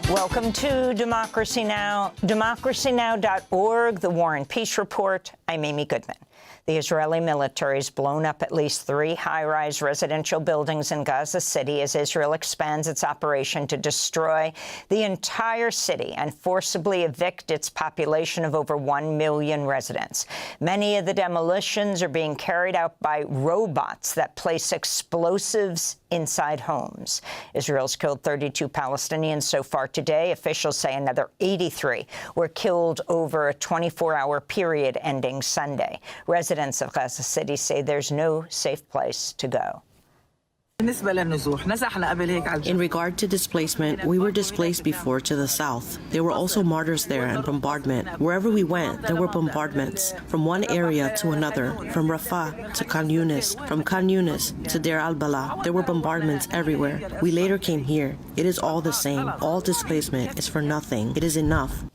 Welcome to Democracy Now!, democracynow.org, the War and Peace Report. I'm Amy Goodman. The Israeli military has blown up at least 3 high-rise residential buildings in Gaza City as Israel expands its operation to destroy the entire city and forcibly evict its population of over 1 million residents. Many of the demolitions are being carried out by robots that place explosives inside homes. Israel's killed 32 Palestinians so far today. Officials say another 83 were killed over a 24-hour period ending Sunday. Residents of Gaza City say there's no safe place to go. In regard to displacement, we were displaced before to the south. There were also martyrs there and bombardment. Wherever we went, there were bombardments. From one area to another, from Rafah to Khan Yunis, from Khan Yunis to Deir al-Balah, there were bombardments everywhere. We later came here. It is all the same. All displacement is for nothing. It is enough.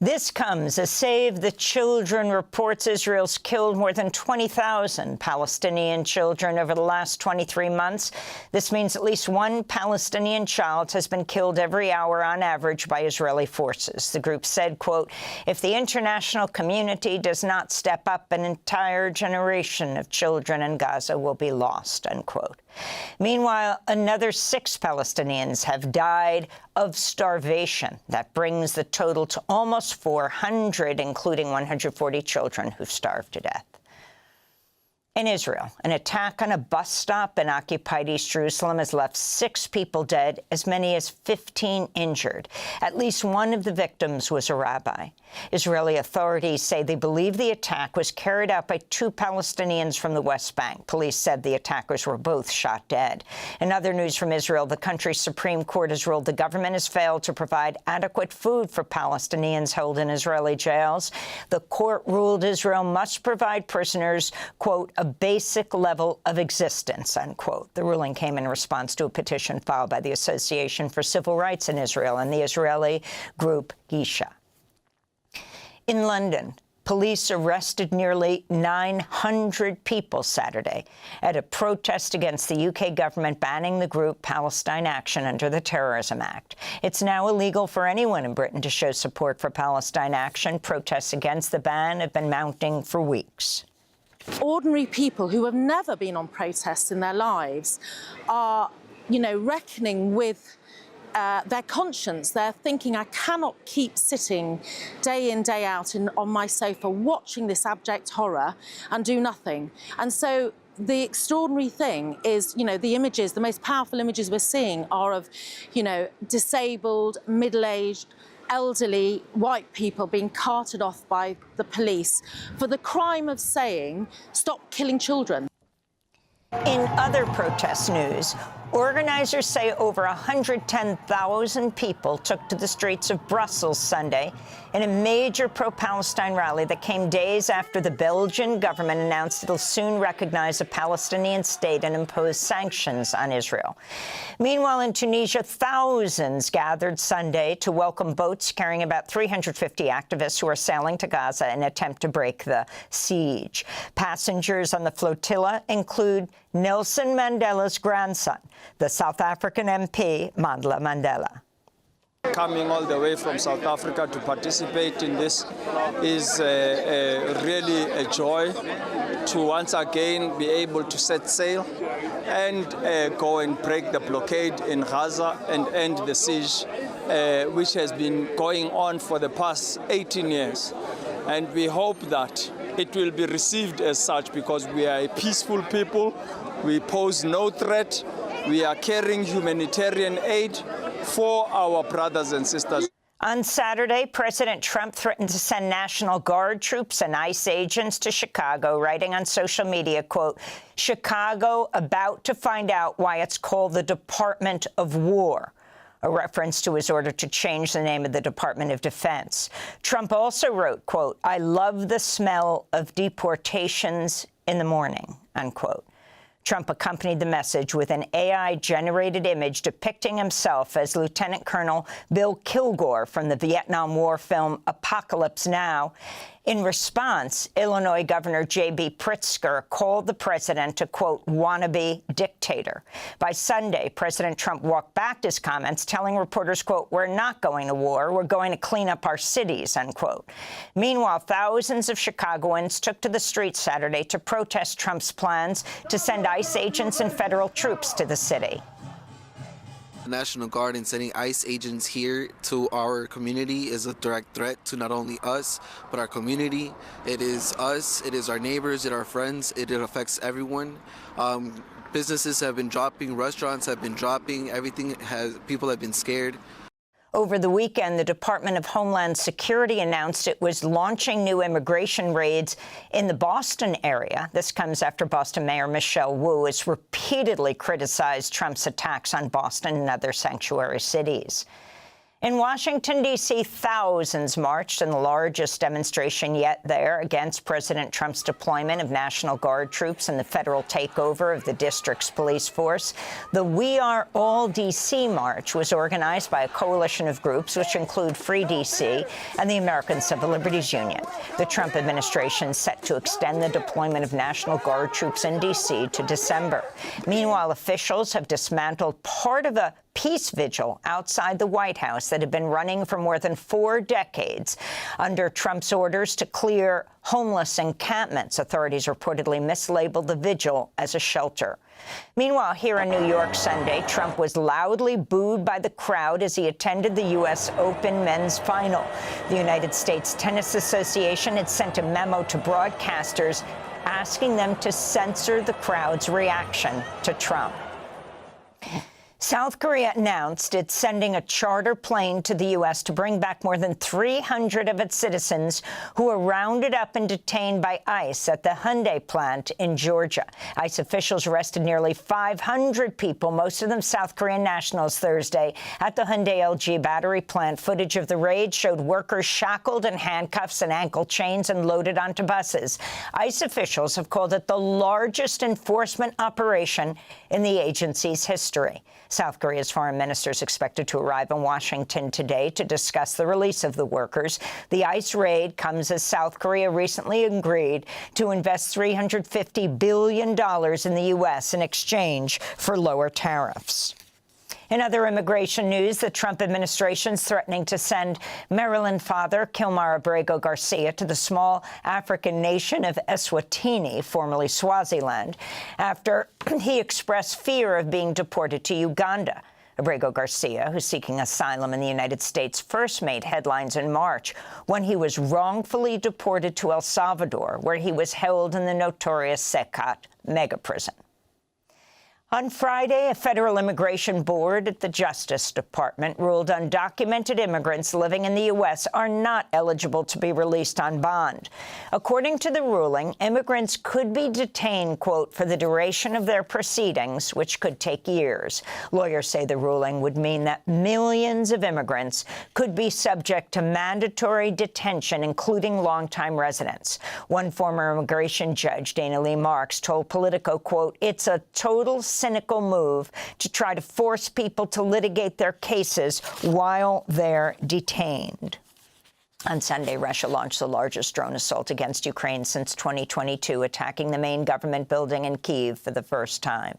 This comes as Save the Children reports Israel's killed more than 20,000 Palestinian children over the last 23 months. This means at least 1 Palestinian child has been killed every hour on average by Israeli forces. The group said, quote, if the international community does not step up, an entire generation of children in Gaza will be lost, unquote. Meanwhile, another 6 Palestinians have died of starvation. That brings the total to almost 400, including 140 children who've starved to death. In Israel, an attack on a bus stop in occupied East Jerusalem has left 6 people dead, as many as 15 injured. At least one of the victims was a rabbi. Israeli authorities say they believe the attack was carried out by 2 Palestinians from the West Bank. Police said the attackers were both shot dead. In other news from Israel, the country's Supreme Court has ruled the government has failed to provide adequate food for Palestinians held in Israeli jails. The court ruled Israel must provide prisoners, quote, a basic level of existence, unquote. The ruling came in response to a petition filed by the Association for Civil Rights in Israel and the Israeli group Gisha. In London, police arrested nearly 900 people Saturday at a protest against the UK government banning the group Palestine Action under the Terrorism Act. It's now illegal for anyone in Britain to show support for Palestine Action. Protests against the ban have been mounting for weeks. Ordinary people who have never been on protests in their lives are, reckoning with their conscience. They're thinking, I cannot keep sitting day in, day out on my sofa watching this abject horror and do nothing. And so the extraordinary thing is, the images, the most powerful images we're seeing are of, disabled, middle-aged, elderly white people being carted off by the police for the crime of saying, stop killing children. In other protest news, organizers say over 110,000 people took to the streets of Brussels Sunday in a major pro-Palestine rally that came days after the Belgian government announced it'll soon recognize a Palestinian state and impose sanctions on Israel. Meanwhile, in Tunisia, thousands gathered Sunday to welcome boats carrying about 350 activists who are sailing to Gaza in an attempt to break the siege. Passengers on the flotilla include Nelson Mandela's grandson, the South African MP, Mandla Mandela. Coming all the way from South Africa to participate in this is really a joy to once again be able to set sail and go and break the blockade in Gaza and end the siege, which has been going on for the past 18 years. And we hope that it will be received as such because we are a peaceful people, we pose no threat, we are carrying humanitarian aid for our brothers and sisters. On Saturday, President Trump threatened to send National Guard troops and ICE agents to Chicago, writing on social media, quote, Chicago about to find out why it's called the Department of War, a reference to his order to change the name of the Department of Defense. Trump also wrote, quote, I love the smell of deportations in the morning, unquote. Trump accompanied the message with an AI-generated image depicting himself as Lieutenant Colonel Bill Kilgore from the Vietnam War film Apocalypse Now. In response, Illinois Governor J.B. Pritzker called the president a, quote, wannabe dictator. By Sunday, President Trump walked back his comments, telling reporters, quote, we're not going to war, we're going to clean up our cities, unquote. Meanwhile, thousands of Chicagoans took to the streets Saturday to protest Trump's plans to send ICE agents and federal troops to the city. The National Guard and sending ICE agents here to our community is a direct threat to not only us, but our community. It is us, it is our neighbors, it is our friends, it affects everyone. Businesses have been dropping, restaurants have been dropping, people have been scared. Over the weekend, the Department of Homeland Security announced it was launching new immigration raids in the Boston area. This comes after Boston Mayor Michelle Wu has repeatedly criticized Trump's attacks on Boston and other sanctuary cities. In Washington, D.C., thousands marched in the largest demonstration yet there against President Trump's deployment of National Guard troops and the federal takeover of the district's police force. The We Are All D.C. march was organized by a coalition of groups, which include Free D.C. and the American Civil Liberties Union. The Trump administration is set to extend the deployment of National Guard troops in D.C. to December. Meanwhile, officials have dismantled part of a peace vigil outside the White House that had been running for more than 4 decades. Under Trump's orders to clear homeless encampments, authorities reportedly mislabeled the vigil as a shelter. Meanwhile, here in New York Sunday, Trump was loudly booed by the crowd as he attended the U.S. Open men's final. The United States Tennis Association had sent a memo to broadcasters asking them to censor the crowd's reaction to Trump. South Korea announced it's sending a charter plane to the U.S. to bring back more than 300 of its citizens who were rounded up and detained by ICE at the Hyundai plant in Georgia. ICE officials arrested nearly 500 people, most of them South Korean nationals, Thursday at the Hyundai LG battery plant. Footage of the raid showed workers shackled in handcuffs and ankle chains and loaded onto buses. ICE officials have called it the largest enforcement operation in the agency's history. South Korea's foreign minister is expected to arrive in Washington today to discuss the release of the workers. The ICE raid comes as South Korea recently agreed to invest $350 billion in the U.S. in exchange for lower tariffs. In other immigration news, the Trump administration is threatening to send Maryland father Kilmar Abrego Garcia to the small African nation of Eswatini, formerly Swaziland, after he expressed fear of being deported to Uganda. Abrego Garcia, who's seeking asylum in the United States, first made headlines in March when he was wrongfully deported to El Salvador, where he was held in the notorious Secat mega prison. On Friday, a federal immigration board at the Justice Department ruled undocumented immigrants living in the U.S. are not eligible to be released on bond. According to the ruling, immigrants could be detained, quote, for the duration of their proceedings, which could take years. Lawyers say the ruling would mean that millions of immigrants could be subject to mandatory detention, including longtime residents. One former immigration judge, Dana Lee Marks, told Politico, quote, it's a total cynical move to try to force people to litigate their cases while they're detained. On Sunday, Russia launched the largest drone assault against Ukraine since 2022, attacking the main government building in Kyiv for the first time.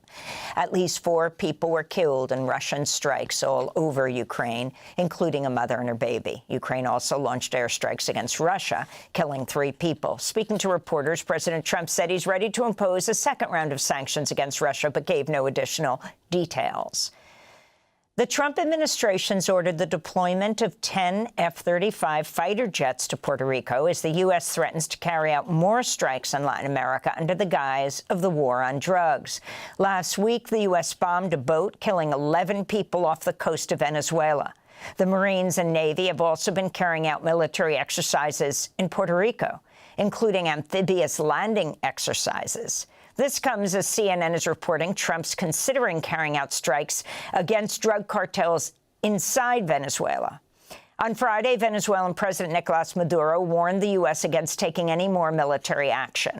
At least 4 people were killed in Russian strikes all over Ukraine, including a mother and her baby. Ukraine also launched airstrikes against Russia, killing 3 people. Speaking to reporters, President Trump said he's ready to impose a second round of sanctions against Russia, but gave no additional details. The Trump administration's ordered the deployment of 10 F-35 fighter jets to Puerto Rico as the U.S. threatens to carry out more strikes in Latin America under the guise of the war on drugs. Last week, the U.S. bombed a boat, killing 11 people off the coast of Venezuela. The Marines and Navy have also been carrying out military exercises in Puerto Rico, including amphibious landing exercises. This comes as CNN is reporting Trump's considering carrying out strikes against drug cartels inside Venezuela. On Friday, Venezuelan President Nicolas Maduro warned the U.S. against taking any more military action.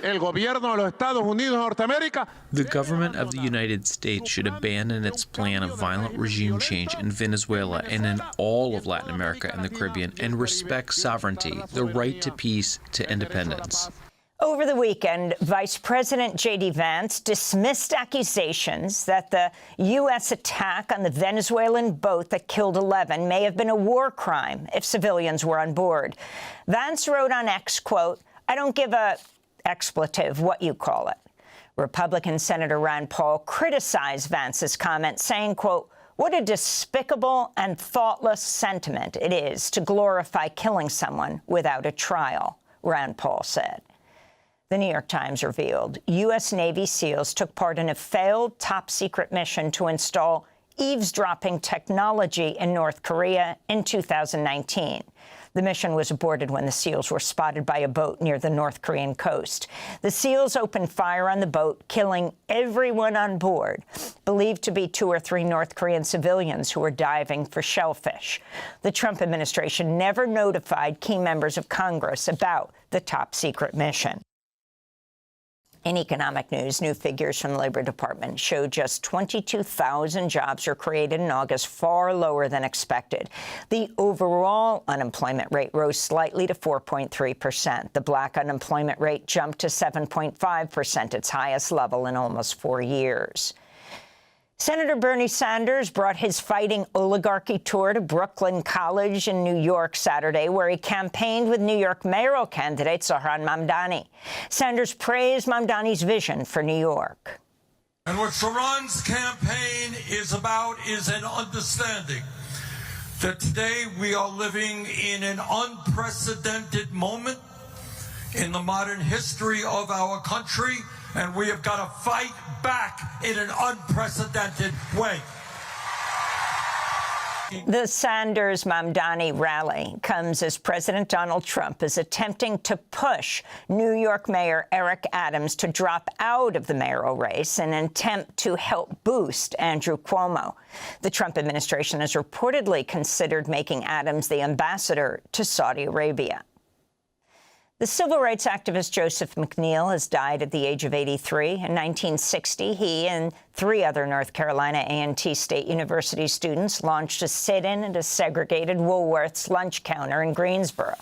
El gobierno de los Estados Unidos de Norteamérica. The government of the United States should abandon its plan of violent regime change in Venezuela and in all of Latin America and the Caribbean and respect sovereignty, the right to peace, to independence. Over the weekend, Vice President J.D. Vance dismissed accusations that the U.S. attack on the Venezuelan boat that killed 11 may have been a war crime if civilians were on board. Vance wrote on X, quote, "I don't give a expletive what you call it." Republican Senator Rand Paul criticized Vance's comment, saying, quote, "What a despicable and thoughtless sentiment it is to glorify killing someone without a trial," Rand Paul said. The New York Times revealed U.S. Navy SEALs took part in a failed top-secret mission to install eavesdropping technology in North Korea in 2019. The mission was aborted when the SEALs were spotted by a boat near the North Korean coast. The SEALs opened fire on the boat, killing everyone on board, believed to be 2 or 3 North Korean civilians who were diving for shellfish. The Trump administration never notified key members of Congress about the top-secret mission. In economic news, new figures from the Labor Department show just 22,000 jobs were created in August, far lower than expected. The overall unemployment rate rose slightly to 4.3%. The black unemployment rate jumped to 7.5%, its highest level in almost 4 years. Senator Bernie Sanders brought his fighting oligarchy tour to Brooklyn College in New York Saturday, where he campaigned with New York mayoral candidate Zohran Mamdani. Sanders praised Mamdani's vision for New York. And what Zohran's campaign is about is an understanding that today we are living in an unprecedented moment in the modern history of our country, and we have got to fight back in an unprecedented way. The Sanders-Mamdani rally comes as President Donald Trump is attempting to push New York Mayor Eric Adams to drop out of the mayoral race in an attempt to help boost Andrew Cuomo. The Trump administration has reportedly considered making Adams the ambassador to Saudi Arabia. The civil rights activist Joseph McNeil has died at the age of 83. In 1960, he and 3 other North Carolina A&T State University students launched a sit-in at a segregated Woolworth's lunch counter in Greensboro.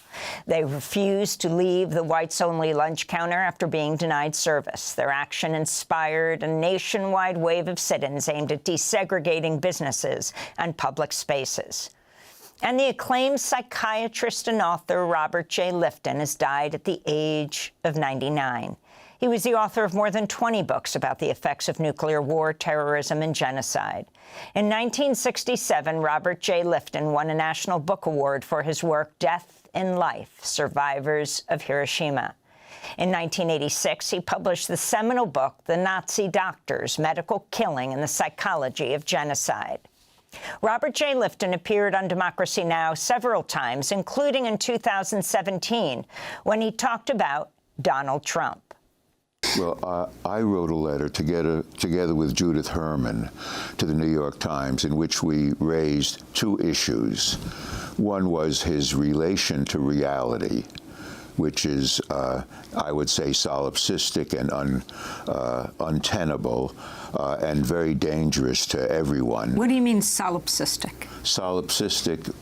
They refused to leave the whites-only lunch counter after being denied service. Their action inspired a nationwide wave of sit-ins aimed at desegregating businesses and public spaces. And the acclaimed psychiatrist and author Robert J. Lifton has died at the age of 99. He was the author of more than 20 books about the effects of nuclear war, terrorism, and genocide. In 1967, Robert J. Lifton won a National Book Award for his work Death in Life, Survivors of Hiroshima. In 1986, he published the seminal book, The Nazi Doctors, Medical Killing and the Psychology of Genocide. Robert J. Lifton appeared on Democracy Now! Several times, including in 2017, when he talked about Donald Trump. Well, I wrote a letter together with Judith Herman to the New York Times in which we raised 2 issues. One was his relation to reality, which is, I would say, solipsistic and untenable and very dangerous to everyone. What do you mean solipsistic? Solipsistic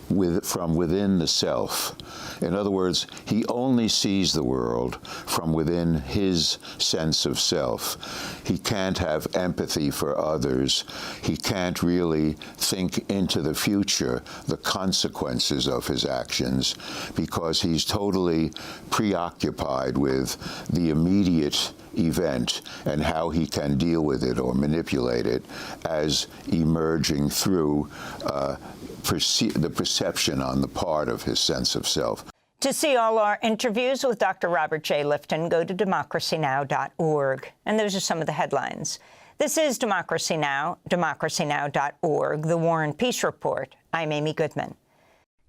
from within the self. In other words, he only sees the world from within his sense of self. He can't have empathy for others. He can't really think into the future, the consequences of his actions, because he's totally preoccupied with the immediate event and how he can deal with it or manipulate it as emerging through the perception on the part of his sense of self. To see all our interviews with Dr. Robert J. Lifton, go to democracynow.org. And those are some of the headlines. This is Democracy Now!, democracynow.org, The War and Peace Report. I'm Amy Goodman.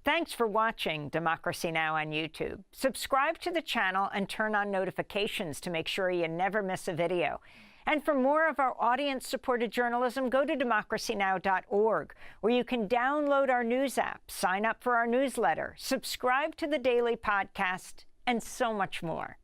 Thanks for watching Democracy Now! On YouTube. Subscribe to the channel and turn on notifications to make sure you never miss a video. And for more of our audience-supported journalism, go to democracynow.org, where you can download our news app, sign up for our newsletter, subscribe to the daily podcast, and so much more.